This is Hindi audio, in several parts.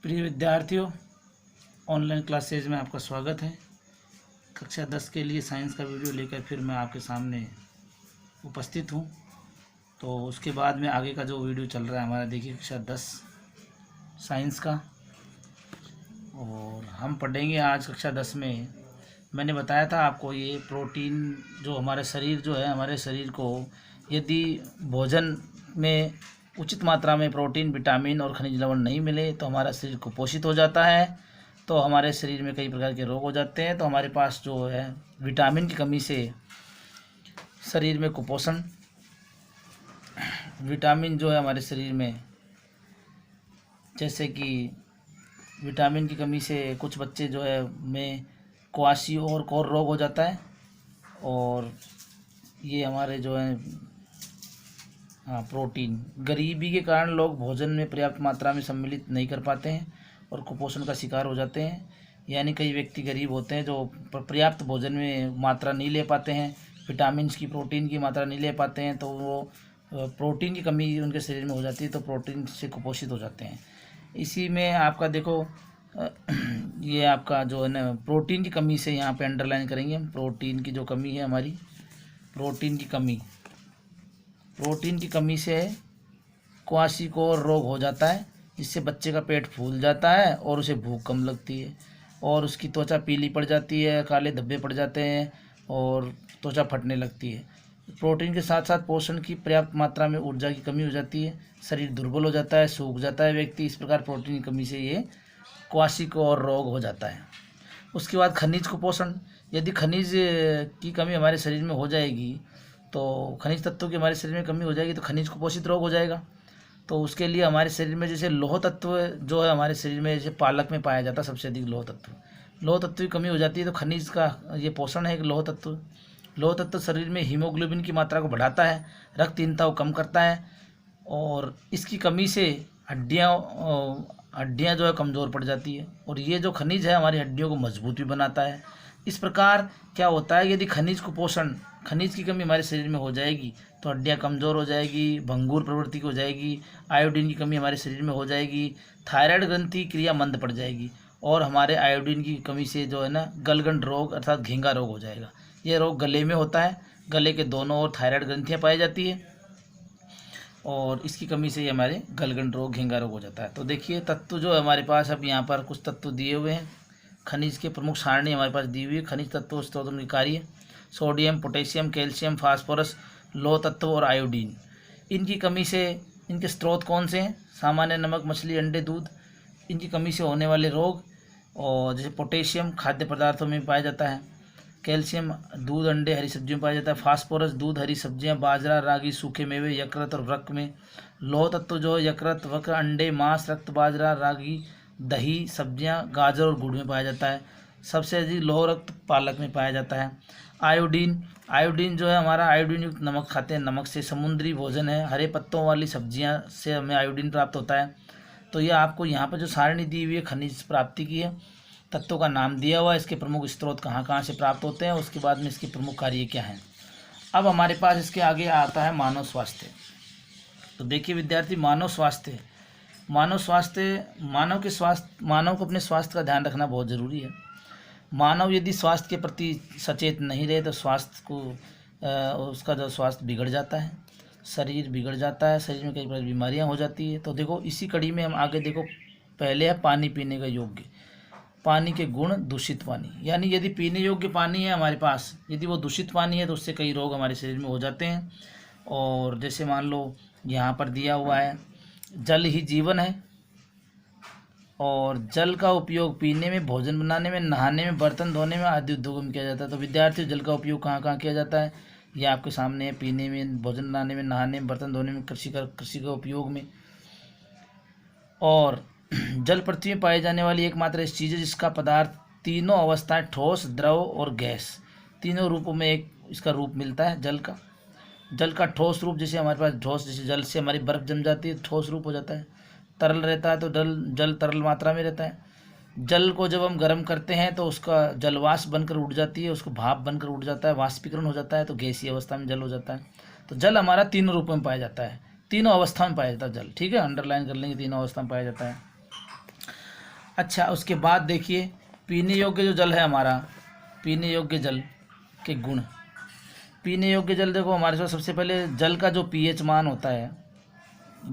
प्रिय विद्यार्थियों, ऑनलाइन क्लासेज में आपका स्वागत है। कक्षा 10 के लिए साइंस का वीडियो लेकर फिर मैं आपके सामने उपस्थित हूँ। तो उसके बाद में आगे का जो वीडियो चल रहा है हमारा, देखिए कक्षा 10 साइंस का, और हम पढ़ेंगे आज कक्षा 10 में। मैंने बताया था आपको, ये प्रोटीन जो हमारे शरीर जो है, हमारे शरीर को यदि भोजन में उचित मात्रा में प्रोटीन, विटामिन और खनिज लवण नहीं मिले तो हमारा शरीर कुपोषित हो जाता है। तो हमारे शरीर में कई प्रकार के रोग हो जाते हैं। तो हमारे पास जो है विटामिन की कमी से शरीर में कुपोषण, विटामिन जो है हमारे शरीर में, जैसे कि विटामिन की कमी से कुछ बच्चे जो है में क्वाशियोर रोग हो जाता है। और ये हमारे जो है प्रोटीन, गरीबी के कारण लोग भोजन में पर्याप्त मात्रा में सम्मिलित नहीं कर पाते हैं और कुपोषण का शिकार हो जाते हैं। यानी कई व्यक्ति गरीब होते हैं जो पर्याप्त भोजन में मात्रा नहीं ले पाते हैं, विटामिन्स की, प्रोटीन की मात्रा नहीं ले पाते हैं, तो वो प्रोटीन की कमी उनके शरीर में हो जाती है, तो प्रोटीन से कुपोषित हो जाते हैं। इसी में आपका देखो ये आपका जो है ना प्रोटीन की कमी से, यहाँ पे अंडरलाइन करेंगे हम, प्रोटीन की जो कमी है हमारी, प्रोटीन की कमी से क्वाशियोर रोग हो जाता है, जिससे बच्चे का पेट फूल जाता है और उसे भूख कम लगती है और उसकी त्वचा पीली पड़ जाती है, काले धब्बे पड़ जाते हैं और त्वचा फटने लगती है। प्रोटीन के साथ साथ पोषण की पर्याप्त मात्रा में ऊर्जा की कमी हो जाती है, शरीर दुर्बल हो जाता है, सूख जाता है व्यक्ति। इस प्रकार प्रोटीन की कमी से ये क्वाशियोर रोग हो जाता है। उसके बाद खनिज कुपोषण, यदि खनिज की कमी हमारे शरीर में हो जाएगी, तो खनिज तत्वों की हमारे शरीर में कमी हो जाएगी तो खनिज कुपोषित रोग हो जाएगा। तो उसके लिए हमारे शरीर में जैसे लौह तत्व जो है हमारे शरीर में, जैसे पालक में पाया जाता है सबसे अधिक लौह तत्व की कमी हो जाती है। तो खनिज का ये पोषण है एक लौह तत्व शरीर में हीमोग्लोबिन की मात्रा को बढ़ाता है, रक्तहीनता को कम करता है और इसकी कमी से हड्डियाँ जो है कमज़ोर पड़ जाती है। और ये जो खनिज है हमारी हड्डियों को मजबूत भी बनाता है। इस प्रकार क्या होता है, यदि खनिज की कमी हमारे शरीर में हो जाएगी तो हड्डियाँ कमज़ोर हो जाएगी, भंगुर प्रवृत्ति हो जाएगी, आयोडीन की कमी हमारे शरीर में हो जाएगी, थायराइड ग्रंथि क्रिया मंद पड़ जाएगी और हमारे आयोडीन की कमी से जो है ना गलगंड रोग अर्थात घेंगा रोग हो जाएगा। ये रोग गले में होता है, गले के दोनों ओर थायराइड ग्रंथियाँ पाई जाती है और इसकी कमी से ये हमारे गलगंड रोग, घेंगा रोग हो जाता है। तो देखिए तत्व जो है हमारे पास, अब यहाँ पर कुछ तत्व दिए हुए हैं। खनिज के प्रमुख सारणी हमारे पास दी हुई है। खनिज तत्व स्रोतों के कार्य: सोडियम, पोटेशियम, कैल्शियम, फास्फोरस, लौह तत्व और आयोडीन। इनकी कमी से, इनके स्रोत कौन से हैं? सामान्य नमक, मछली, अंडे, दूध। इनकी कमी से होने वाले रोग, और जैसे पोटेशियम खाद्य पदार्थों में पाया जाता है, कैल्शियम दूध, अंडे, हरी सब्जियों में पाया जाता है, फास्फोरस दूध, हरी सब्जियां, बाजरा, रागी, सूखे मेवे, यकृत और वृक्क में। लौह तत्व जो है यकृत, वृक्क, अंडे, मांस, रक्त, बाजरा, रागी, दही, सब्जियां, गाजर और गुड़ में पाया जाता है। सबसे अधिक लौह रक्त पालक में पाया जाता है। आयोडीन जो है हमारा, आयोडीन युक्त नमक खाते हैं, नमक से समुद्री भोजन है, हरे पत्तों वाली सब्जियां से हमें आयोडीन प्राप्त होता है। तो ये आपको यहाँ पर जो सारणी दी हुई है खनिज प्राप्ति की है, तत्वों का नाम दिया हुआ है, इसके प्रमुख स्रोत कहाँ कहाँ से प्राप्त होते हैं, उसके बाद में इसके प्रमुख कार्य क्या हैं। अब हमारे पास इसके आगे आता है मानव स्वास्थ्य। तो देखिए विद्यार्थी, मानव को अपने स्वास्थ्य का ध्यान रखना बहुत ज़रूरी है। मानव यदि स्वास्थ्य के प्रति सचेत नहीं रहे तो उसका जो स्वास्थ्य बिगड़ जाता है, शरीर बिगड़ जाता है, शरीर में कई प्रकार की बीमारियाँ हो जाती है। तो देखो इसी कड़ी में हम आगे देखो, पहले है पानी पीने का योग्य, पानी के गुण। दूषित पानी, यानी यदि पीने योग्य पानी है हमारे पास, यदि वो दूषित पानी है तो उससे कई रोग हमारे शरीर में हो जाते हैं। और जैसे मान लो यहाँ पर दिया हुआ है, जल ही जीवन है और जल का उपयोग पीने में, भोजन बनाने में, नहाने में, बर्तन धोने में आदि उद्योगों में किया जाता है। तो विद्यार्थियों, जल का उपयोग कहाँ कहाँ किया जाता है, ये आपके सामने है। पीने में, भोजन बनाने में, नहाने में, बर्तन धोने में, कृषि का उपयोग में। और जल पृथ्वी में पाई जाने वाली एकमात्र ऐसी चीज़ है जिसका पदार्थ तीनों अवस्थाएं, ठोस, द्रव और गैस, तीनों रूपों में एक इसका रूप मिलता है जल का ठोस रूप, जैसे हमारे पास ठोस, जैसे जल से हमारी बर्फ़ जम जाती है, ठोस रूप हो जाता है। तरल रहता है तो जल तरल मात्रा में रहता है। जल को जब हम गर्म करते हैं तो उसका जलवाष्प बनकर उड़ जाती है, उसको भाप बनकर उड़ जाता है, वाष्पीकरण हो जाता है, तो गैसीय अवस्था में जल हो जाता है। तो जल हमारा तीनों रूपों में पाया जाता है, तीनों अवस्था में पाया जाता है जल। ठीक है, अंडरलाइन कर लेंगे, तीनों अवस्था में पाया जाता है। अच्छा, उसके बाद देखिए पीने योग्य जो जल है हमारा, पीने योग्य जल के गुण। पीने योग्य जल देखो हमारे पास सबसे पहले जल का जो पीएच मान होता है,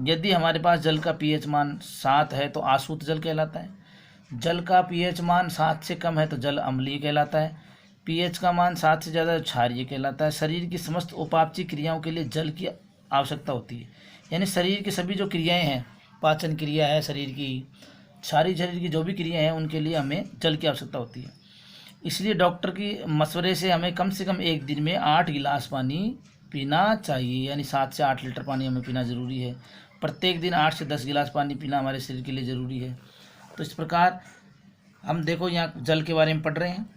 यदि हमारे पास जल का पीएच मान 7 है तो आशुद्ध जल कहलाता है। जल का पीएच मान 7 से कम है तो जल अम्लीय कहलाता है। पीएच का मान 7 से ज़्यादा क्षारीय कहलाता है। शरीर की समस्त उपापचय क्रियाओं के लिए जल की आवश्यकता होती है। यानी शरीर की सभी जो क्रियाएं हैं, पाचन क्रिया है शरीर की, सारी शरीर की जो भी क्रियाएं हैं उनके लिए हमें जल की आवश्यकता होती है। इसलिए डॉक्टर की मशवरे से हमें कम से कम एक दिन में 8 गिलास पानी पीना चाहिए, यानी 7 से 8 लीटर पानी हमें पीना ज़रूरी है। प्रत्येक दिन 8 से 10 गिलास पानी पीना हमारे शरीर के लिए ज़रूरी है। तो इस प्रकार हम देखो यहाँ जल के बारे में पढ़ रहे हैं।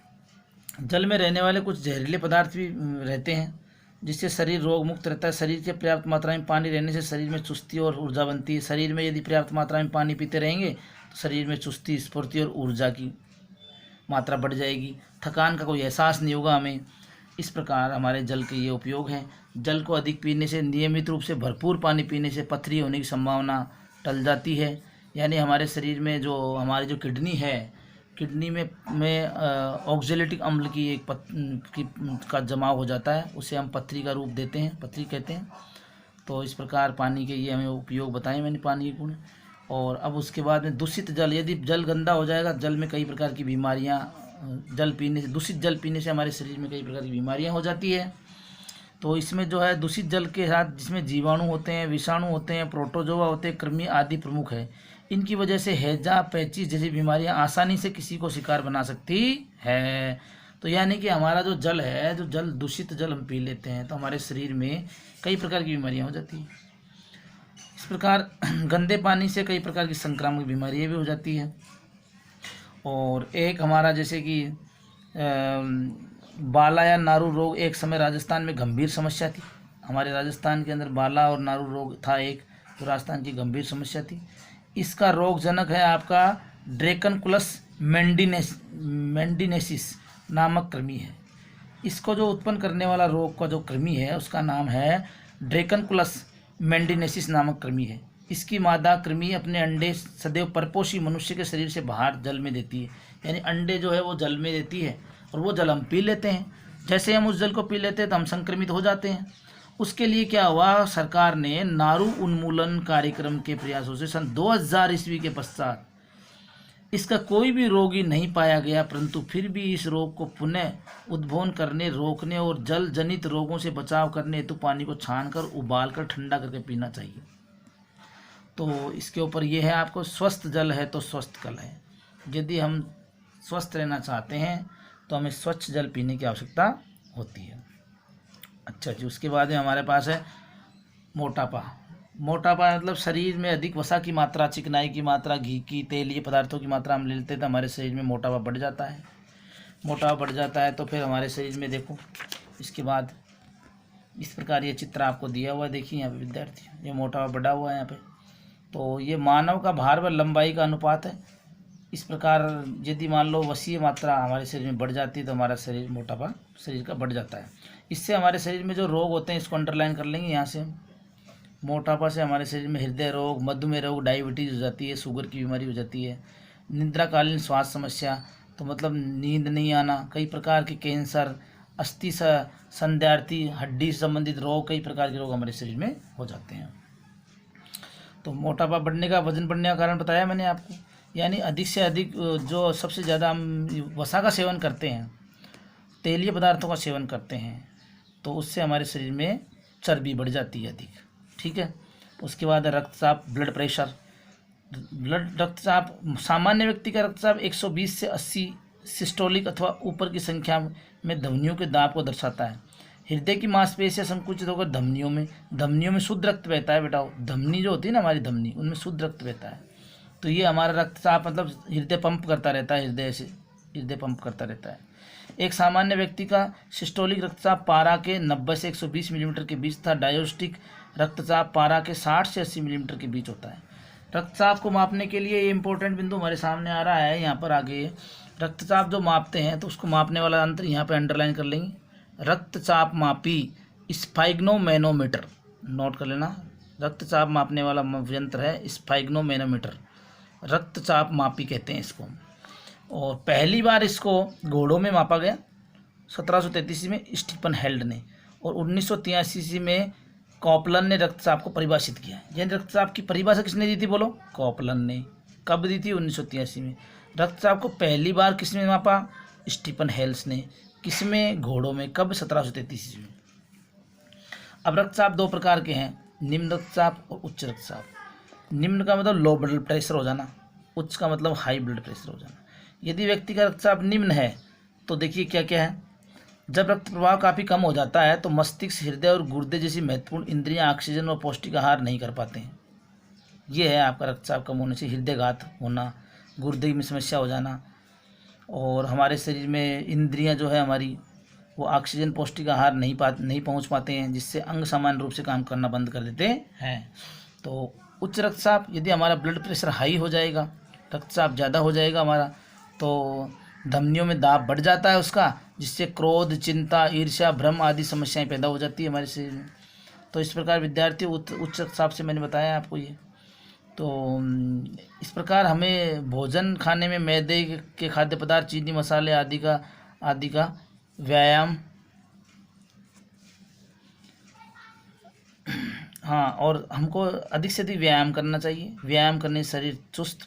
जल में रहने वाले कुछ जहरीले पदार्थ भी रहते हैं, जिससे शरीर रोग मुक्त रहता है। शरीर के पर्याप्त मात्रा में पानी रहने से शरीर में चुस्ती और ऊर्जा बनती है। शरीर में यदि पर्याप्त मात्रा में पानी पीते रहेंगे तो शरीर में चुस्ती, स्फूर्ति और ऊर्जा की मात्रा बढ़ जाएगी। थकान का कोई एहसास नहीं होगा हमें। इस प्रकार हमारे जल के ये उपयोग हैं। जल को अधिक पीने से, नियमित रूप से भरपूर पानी पीने से पथरी होने की संभावना टल जाती है। यानी हमारे शरीर में जो हमारी जो किडनी है, किडनी में ऑक्जेलेटिक अम्ल की का जमाव हो जाता है, उसे हम पथरी का रूप देते हैं, पथरी कहते हैं। तो इस प्रकार पानी के ये हमें उपयोग बताए मैंने, पानी के गुण। और अब उसके बाद में दूषित जल, यदि जल गंदा हो जाएगा, जल में कई प्रकार की बीमारियां, जल पीने से, दूषित जल पीने से हमारे शरीर में कई प्रकार की बीमारियां हो जाती है। तो इसमें जो है दूषित जल के साथ जिसमें जीवाणु होते हैं, विषाणु होते हैं, प्रोटोजोआ होते हैं, कृमि आदि प्रमुख है। इनकी वजह से हैजा, पैचिस जैसी बीमारियां आसानी से किसी को शिकार बना सकती है। तो यानी कि हमारा जो जल है, जो जल दूषित जल हम पी लेते हैं तो हमारे शरीर में कई प्रकार की बीमारियां हो जाती हैं। इस प्रकार गंदे पानी से कई प्रकार की संक्रामक बीमारियां भी हो जाती है। और एक हमारा जैसे कि बाला या नारू रोग एक समय राजस्थान में गंभीर समस्या थी। हमारे राजस्थान के अंदर बाला और नारू रोग था एक, जो राजस्थान की गंभीर समस्या थी। इसका रोगजनक है आपका ड्रेकनकुलस मेंडिनेसिस नामक कृमि है। इसको जो उत्पन्न करने वाला रोग का जो कृमि है उसका नाम है ड्रेकनकुलस मेंडिनेसिस नामक कृमि है। इसकी मादा कृमि अपने अंडे सदैव परपोषी मनुष्य के शरीर से बाहर जल में देती है। यानी अंडे जो है वो जल में देती है और वो जल हम पी लेते हैं। जैसे हम उस जल को पी लेते हैं तो हम संक्रमित हो जाते हैं। उसके लिए क्या हुआ, सरकार ने नारू उन्मूलन कार्यक्रम के प्रयासों से सन 2000 ईस्वी के पश्चात इसका कोई भी रोगी नहीं पाया गया, परंतु फिर भी इस रोग को पुनः उद्भवन करने, रोकने और जल जनित रोगों से बचाव करने हेतु पानी को छानकर उबालकर ठंडा करके पीना चाहिए। तो इसके ऊपर ये है आपको, स्वस्थ जल है तो स्वस्थ कल है। यदि हम स्वस्थ रहना चाहते हैं तो हमें स्वच्छ जल पीने की आवश्यकता होती है। अच्छा जी, उसके बाद में हमारे पास है मोटापा। मोटापा मतलब शरीर में अधिक वसा की मात्रा, चिकनाई की मात्रा, घी की, तेलीय पदार्थों की मात्रा हम लेते हैं तो हमारे शरीर में मोटापा बढ़ जाता है। मोटापा बढ़ जाता है तो फिर हमारे शरीर में देखो, इसके बाद इस प्रकार ये चित्र आपको दिया हुआ है, देखिए यहाँ पे विद्यार्थी, ये मोटापा बढ़ा हुआ है यहाँ पे। तो ये मानव का भार व लंबाई का अनुपात है। इस प्रकार यदि मान लो वसीय मात्रा हमारे शरीर में बढ़ जाती है तो हमारा शरीर, मोटापा शरीर का बढ़ जाता है। इससे हमारे शरीर में जो रोग होते हैं, इसको अंडरलाइन कर लेंगे यहाँ से। मोटापा से हमारे शरीर में हृदय रोग, मधुमेह रोग, डायबिटीज़ हो जाती है, शुगर की बीमारी हो जाती है, निद्राकालीन श्वास समस्या, तो मतलब नींद नहीं आना, कई प्रकार के कैंसर, अस्थि संध्यार्थी, हड्डी संबंधित रोग, कई प्रकार के रोग हमारे शरीर में हो जाते हैं। तो मोटापा बढ़ने का, वजन बढ़ने का कारण बताया मैंने आपको। यानी अधिक से अधिक जो सबसे ज़्यादा हम वसा का सेवन करते हैं, तेलीय पदार्थों का सेवन करते हैं, तो उससे हमारे शरीर में चर्बी बढ़ जाती है अधिक। ठीक है। उसके बाद रक्तचाप, ब्लड प्रेशर। रक्तचाप, सामान्य व्यक्ति का रक्तचाप 120 से 80 सिस्टोलिक अथवा ऊपर की संख्या में धमनियों के दाब को दर्शाता है। हृदय की मांसपेशियां संकुचित होकर धमनियों में शुद्ध रक्त बहता है। बेटा, धमनी जो होती है ना हमारी धमनी, उनमें शुद्ध रक्त बहता है। तो ये हमारा रक्तचाप मतलब हृदय पंप करता रहता है, हृदय पंप करता रहता है। एक सामान्य व्यक्ति का सिस्टोलिक रक्तचाप पारा के 90 से 120 मिलीमीटर के बीच तथा डायोस्टिक रक्तचाप पारा के 60 से 80 मिलीमीटर के बीच होता है। रक्तचाप को मापने के लिए ये इंपॉर्टेंट बिंदु हमारे सामने आ रहा है यहाँ पर आगे। रक्तचाप जो मापते हैं तो उसको मापने वाला यंत्र यहाँ पे अंडरलाइन कर लेंगे, रक्तचाप मापी स्फाइग्नोमैनोमीटर, नोट कर लेना। रक्तचाप मापने वाला यंत्र है स्फाइग्नोमैनोमीटर। रक्तचाप मापी कहते हैं इसको। और पहली बार इसको घोड़ों में मापा गया 1733 में स्टीफन हेल्ड ने, और 1983 में कॉपलन ने रक्तचाप को परिभाषित किया। यानी रक्तचाप की परिभाषा किसने दी थी बोलो? कॉपलन ने। कब दी थी? 1983 में। रक्तचाप को पहली बार किसने मापा? स्टीफन हेल्स ने। किसमें? घोड़ों में। कब? 1733 में। अब रक्तचाप दो प्रकार के हैं, निम्न रक्तचाप और उच्च रक्तचाप। निम्न का मतलब लो ब्लड प्रेशर हो जाना, उच्च का मतलब हाई ब्लड प्रेशर हो जाना। यदि व्यक्ति का रक्तचाप निम्न है तो देखिए क्या क्या है। जब रक्त प्रवाह काफ़ी कम हो जाता है तो मस्तिष्क, हृदय और गुर्दे जैसी महत्वपूर्ण इंद्रियां ऑक्सीजन और पौष्टिक आहार नहीं कर पाते हैं। ये है आपका रक्तचाप कम होने से हृदयघात होना, गुर्दे में समस्या हो जाना, और हमारे शरीर में इंद्रियां जो है हमारी वो ऑक्सीजन पौष्टिक आहार नहीं पहुंच पाते हैं, जिससे अंग सामान्य रूप से काम करना बंद कर देते हैं। तो उच्च रक्तचाप, यदि हमारा ब्लड प्रेशर हाई हो जाएगा, रक्तचाप ज़्यादा हो जाएगा हमारा, तो धमनियों में दाब बढ़ जाता है उसका, जिससे क्रोध, चिंता, ईर्ष्या, भ्रम आदि समस्याएं पैदा हो जाती है हमारे शरीर में। तो इस प्रकार विद्यार्थी उच्च रक्तचाप से मैंने बताया आपको ये। तो इस प्रकार हमें भोजन खाने में मैदे के खाद्य पदार्थ, चीनी, मसाले आदि का व्यायाम, हाँ, और हमको अधिक से अधिक व्यायाम करना चाहिए। व्यायाम करने से शरीर चुस्त,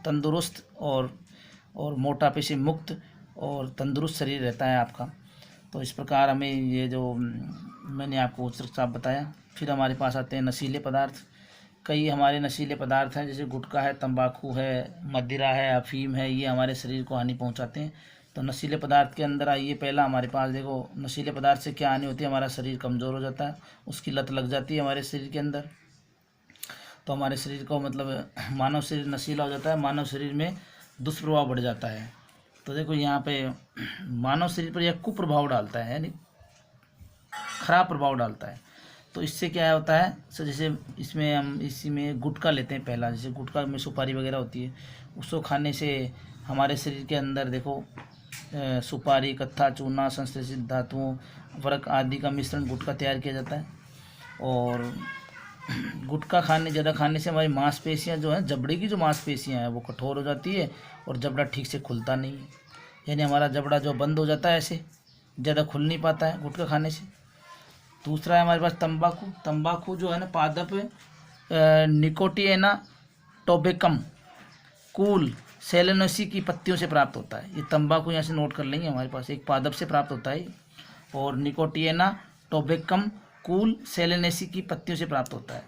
तंदुरुस्त और मोटापे से मुक्त और तंदुरुस्त शरीर रहता है आपका। तो इस प्रकार हमें ये जो मैंने आपको उच्च रक्तचाप बताया। फिर हमारे पास आते हैं नशीले पदार्थ। कई हमारे नशीले पदार्थ हैं, जैसे गुटखा है, तंबाकू है, मदिरा है, अफीम है, ये हमारे शरीर को हानि पहुंचाते हैं। तो नशीले पदार्थ के अंदर आइए, पहला हमारे पास देखो, नशीले पदार्थ से क्या हानि होती है? हमारा शरीर कमज़ोर हो जाता है, उसकी लत लग जाती है हमारे शरीर के अंदर। तो हमारे शरीर को मतलब मानव शरीर नशीला हो जाता है, मानव शरीर में दुष्प्रभाव बढ़ जाता है। तो देखो यहाँ पे मानव शरीर पर यह कुप्रभाव डालता है, यानी खराब प्रभाव डालता है। तो इससे क्या होता है? सो जैसे इसमें हम इसी में गुटखा लेते हैं पहला, जैसे गुटखा में सुपारी वगैरह होती है, उसको खाने से हमारे शरीर के अंदर देखो सुपारी, कत्था, चूना, संश्लेषित धातुओं, वर्क आदि का मिश्रण गुटखा तैयार किया जाता है। और गुटखा ज़्यादा खाने से हमारी मांसपेशियां जो हैं, जबड़े की जो मांसपेशियां हैं वो कठोर हो जाती है और जबड़ा ठीक से खुलता नहीं है, यानी हमारा जबड़ा जो बंद हो जाता है, ऐसे ज़्यादा खुल नहीं पाता है गुटखा खाने से। दूसरा है हमारे पास तंबाकू। तंबाकू जो है ना, पादप निकोटिएना टोबेकम कूल सेलेनोसी की पत्तियों से प्राप्त होता है। ये तंबाकू यहाँ से नोट कर लेंगे, हमारे पास एक पादप से प्राप्त होता है, और निकोटिएना टोबेकम कूल सेलेनेसी की पत्तियों से प्राप्त होता है।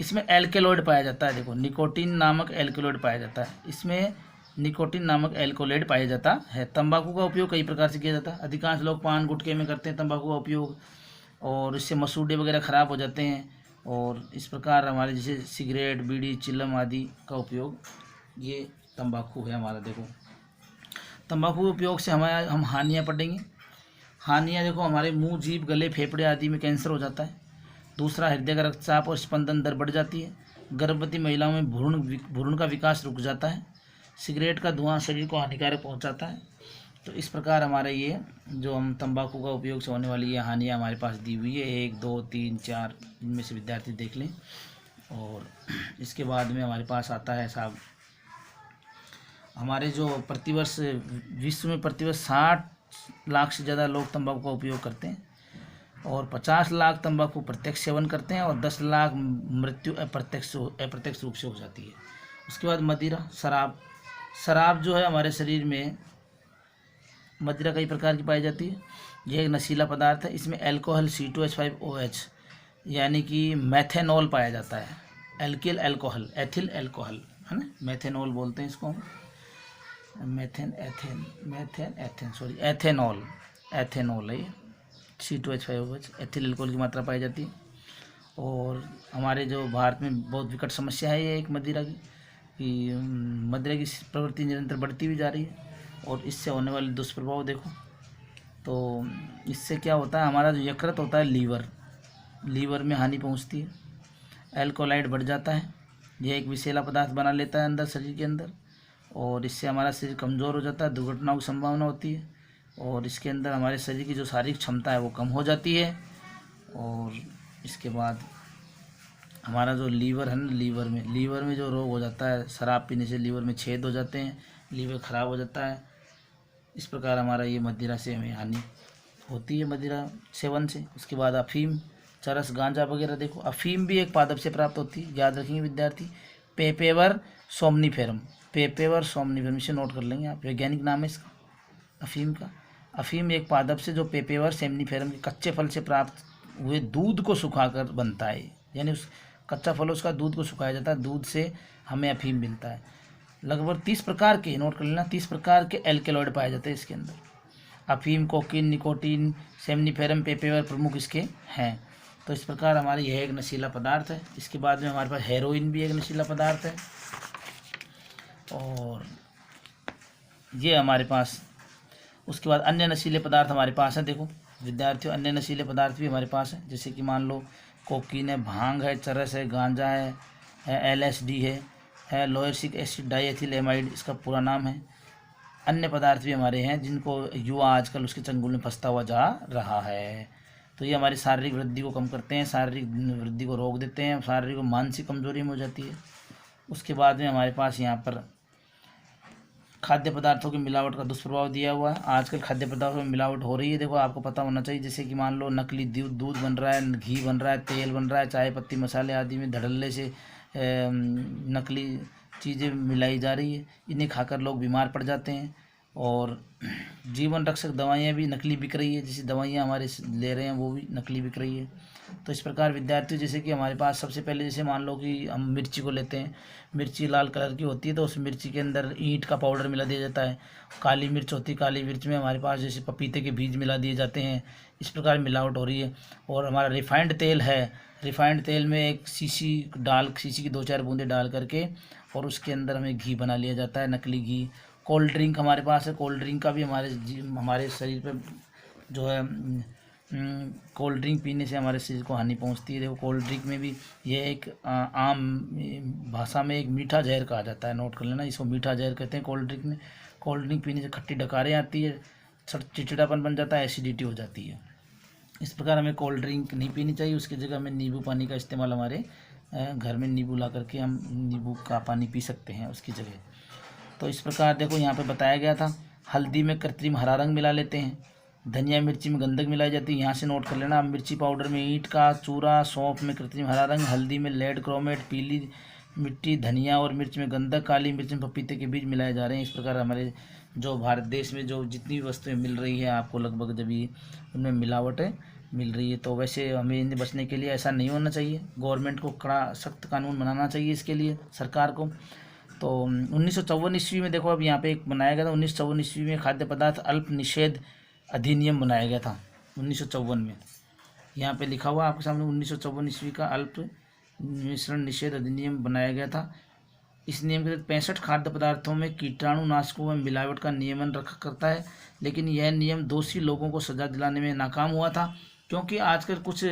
इसमें एल्केलॉइड पाया जाता है। देखो, निकोटीन नामक एल्केलॉइड पाया जाता है, इसमें निकोटीन नामक एल्कोलॉइड पाया जाता है। तंबाकू का उपयोग कई प्रकार से किया जाता है। अधिकांश लोग पान गुटखे में करते हैं तंबाकू का उपयोग, और इससे मसूड़े वगैरह ख़राब हो जाते हैं। और इस प्रकार हमारे जैसे सिगरेट, बीड़ी, चिलम आदि का उपयोग, ये तंबाकू है हमारा। देखो, तंबाकू के उपयोग से हम हानियाँ पड़ेंगी। हानियाँ देखो, हमारे मुंह, जीभ, गले, फेफड़े आदि में कैंसर हो जाता है। दूसरा, हृदय का रक्तचाप और स्पंदन दर बढ़ जाती है। गर्भवती महिलाओं में भ्रूण का विकास रुक जाता है। सिगरेट का धुआं शरीर को हानिकारक पहुंचाता है। तो इस प्रकार हमारे ये जो हम तंबाकू का उपयोग से होने वाली ये हानियाँ हमारे पास दी हुई है, 1, 2, 3, 4, इनमें से विद्यार्थी देख लें। और इसके बाद में हमारे पास आता है साहब, हमारे जो प्रतिवर्ष विश्व में प्रतिवर्ष 60 लाख से ज़्यादा लोग तंबाकू का उपयोग करते हैं, और 50 लाख तंबाकू प्रत्यक्ष सेवन करते हैं, और 10 लाख मृत्यु अप्रत्यक्ष रूप से हो जाती है। उसके बाद मदिरा, शराब जो है हमारे शरीर में, मदिरा कई प्रकार की पाई जाती है। यह एक नशीला पदार्थ है। इसमें अल्कोहल C2H5OH यानी कि मैथेनॉल पाया जाता है। एल्किल अल्कोहल, एथिल अल्कोहल है ना, मैथेनॉल बोलते हैं इसको हम। एथेनॉल है ये। C2H5OH एथिल अल्कोहल की मात्रा पाई जाती है। और हमारे जो भारत में बहुत विकट समस्या है ये एक मदिरा की, कि मदिरा की प्रवृत्ति निरंतर बढ़ती हुई जा रही है, और इससे होने वाले दुष्प्रभाव देखो। तो इससे क्या होता है, हमारा जो यकृत होता है, लीवर में हानि पहुंचती है। एल्कोलाइड बढ़ जाता है, यह एक विषैला पदार्थ बना लेता है अंदर शरीर के अंदर, और इससे हमारा शरीर कमज़ोर हो जाता है, दुर्घटनाओं की संभावना होती है, और इसके अंदर हमारे शरीर की जो शारीरिक क्षमता है वो कम हो जाती है। और इसके बाद हमारा जो लीवर है ना, लीवर में जो रोग हो जाता है, शराब पीने से लीवर में छेद हो जाते हैं, लीवर ख़राब हो जाता है। इस प्रकार हमारा ये मदिरा से हमें हानि होती है, मदिरा सेवन से। उसके बाद अफीम, चरस, गांजा वगैरह। देखो अफीम भी एक पादप से प्राप्त होती है, याद रखेंगे विद्यार्थी। पेपेवर सोमनीफेरम, पेपेवर सोमनीफेरम, इसे नोट कर लेंगे आप, वैज्ञानिक नाम है इसका अफीम का। अफीम एक पादप से जो पेपेवर सेमनीफेरम के कच्चे फल से प्राप्त हुए दूध को सुखाकर बनता है, यानी उस कच्चा फल उसका दूध को सुखाया जाता है, दूध से हमें अफीम मिलता है। लगभग 30 प्रकार के, नोट कर लेना, 30 प्रकार के एल्केलॉइड पाए जाते हैं इसके अंदर। अफीम, कोकीन, निकोटीन, सेमनीफेरम, पेपेवर प्रमुख इसके हैं। तो इस प्रकार हमारे यह एक नशीला पदार्थ है। इसके बाद में हमारे पास हेरोइन भी एक नशीला पदार्थ है, और ये हमारे पास, उसके बाद अन्य नशीले पदार्थ हमारे पास हैं। देखो विद्यार्थियों, अन्य नशीले पदार्थ भी हमारे पास हैं, जैसे कि मान लो कोकीन है, भांग है, चरस है, गांजा है, LSD है लोएसिक एसिड डाइएथिलेमाइड इसका पूरा नाम है। अन्य पदार्थ भी हमारे हैं जिनको युवा आजकल उसके चंगुल में फंसता हुआ जा रहा है। तो ये हमारी शारीरिक वृद्धि को कम करते हैं, शारीरिक वृद्धि को रोक देते हैं, शारीरिक और मानसिक कमजोरी में हो जाती है। उसके बाद में हमारे पास यहाँ पर खाद्य पदार्थों की मिलावट का दुष्प्रभाव दिया हुआ है। आजकल खाद्य पदार्थों में मिलावट हो रही है, देखो आपको पता होना चाहिए। जैसे कि मान लो नकली दूध बन रहा है, घी बन रहा है, तेल बन रहा है, चाय पत्ती मसाले आदि में धड़ल्ले से नकली चीज़ें मिलाई जा रही है। इन्हें खाकर लोग बीमार पड़ जाते हैं, और जीवन रक्षक दवाइयाँ भी नकली बिक रही है, जैसी दवाइयाँ हमारे ले रहे हैं वो भी नकली बिक रही है। तो इस प्रकार विद्यार्थी, जैसे कि हमारे पास सबसे पहले जैसे मान लो कि हम मिर्ची को लेते हैं, मिर्ची लाल कलर की होती है, तो उस मिर्ची के अंदर ईंट का पाउडर मिला दिया जाता है। काली मिर्च होती है, काली मिर्च में हमारे पास जैसे पपीते के बीज मिला दिए जाते हैं। इस प्रकार मिलावट हो रही है। और हमारा रिफाइंड तेल है, रिफाइंड तेल में एक शीशी की 2-4 बूंदें डाल करके और उसके अंदर हमें घी बना लिया जाता है, नकली घी। कोल्ड ड्रिंक हमारे पास है, कोल्ड ड्रिंक का भी हमारे शरीर पे जो है, कोल्ड ड्रिंक पीने से हमारे शरीर को हानि पहुंचती है। देखो कोल्ड ड्रिंक में भी ये एक आम भाषा में एक मीठा जहर कहा जाता है, नोट कर लेना, इसको मीठा जहर कहते हैं कोल्ड ड्रिंक में। कोल्ड ड्रिंक पीने से खट्टी डकारें आती है, चिड़चिड़ापन बन जाता है, एसिडिटी हो जाती है। इस प्रकार हमें कोल्ड ड्रिंक नहीं पीनी चाहिए, उसकी जगह हमें नींबू पानी का इस्तेमाल, हमारे घर में नींबू ला करके हम नींबू का पानी पी सकते हैं उसकी जगह। तो इस प्रकार देखो यहाँ पे बताया गया था। हल्दी में कृत्रिम हरा रंग मिला लेते हैं, धनिया मिर्ची में गंधक मिलाई जाती है, यहाँ से नोट कर लेना। मिर्ची पाउडर में ईंट का चूरा, सौंफ में कृत्रिम हरा रंग, हल्दी में लेड क्रोमेट, पीली मिट्टी, धनिया और मिर्च में गंधक, काली मिर्च में पपीते के बीज मिलाए जा रहे हैं। इस प्रकार हमारे जो भारत देश में जो जितनी भी वस्तुएं मिल रही है आपको, लगभग जब ये उनमें मिलावट मिल रही है। तो वैसे हमें इन्हें बचने के लिए ऐसा नहीं होना चाहिए, गवर्नमेंट को कड़ा सख्त कानून बनाना चाहिए इसके लिए, सरकार को। तो 1954 ईस्वी में देखो, अब यहाँ पे एक बनाया गया था, 1954 ईस्वी में खाद्य पदार्थ अल्प निषेध अधिनियम बनाया गया था 1954 में। यहाँ पे लिखा हुआ आपके सामने 1954 ईस्वी का अल्प मिश्रण निषेध अधिनियम बनाया गया था। इस नियम के तहत 65 खाद्य पदार्थों में कीटाणुनाशकों व मिलावट का नियमन रखा करता है, लेकिन यह नियम दोषी लोगों को सजा दिलाने में नाकाम हुआ था, क्योंकि आजकल कुछ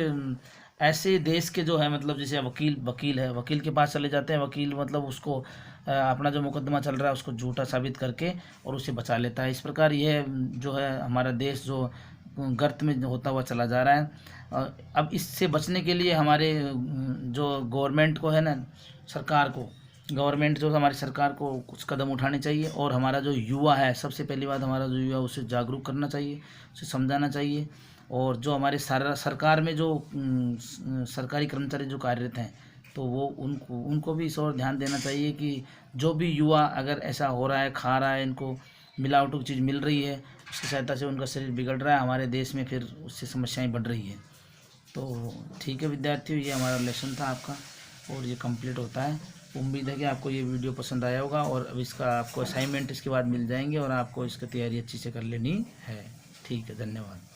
ऐसे देश के जो है, मतलब जैसे वकील है, वकील के पास चले जाते हैं, वकील मतलब उसको अपना जो मुकदमा चल रहा है उसको झूठा साबित करके और उसे बचा लेता है। इस प्रकार यह जो है हमारा देश जो गर्त में होता हुआ चला जा रहा है। अब इससे बचने के लिए हमारे जो गवर्नमेंट को है ना, सरकार को, गवर्नमेंट जो हमारी सरकार को कुछ कदम उठाने चाहिए, और हमारा जो युवा है, सबसे पहली बात हमारा जो युवा, उसे जागरूक करना चाहिए, उसे समझाना चाहिए। और जो हमारे सरकार में जो सरकारी कर्मचारी जो कार्यरत हैं, तो वो उनको भी इस ओर ध्यान देना चाहिए कि जो भी युवा अगर ऐसा हो रहा है, खा रहा है, इनको मिलावटों की चीज़ मिल रही है, उसकी सहायता से उनका शरीर बिगड़ रहा है, हमारे देश में फिर उससे समस्याएं बढ़ रही है। तो ठीक है विद्यार्थियों, ये हमारा लेसन था आपका, और ये कंप्लीट होता है। उम्मीद है कि आपको ये वीडियो पसंद आया होगा, और अब इसका आपको असाइनमेंट इसके बाद मिल जाएंगे, और आपको इसकी तैयारी अच्छी से कर लेनी है। ठीक है, धन्यवाद।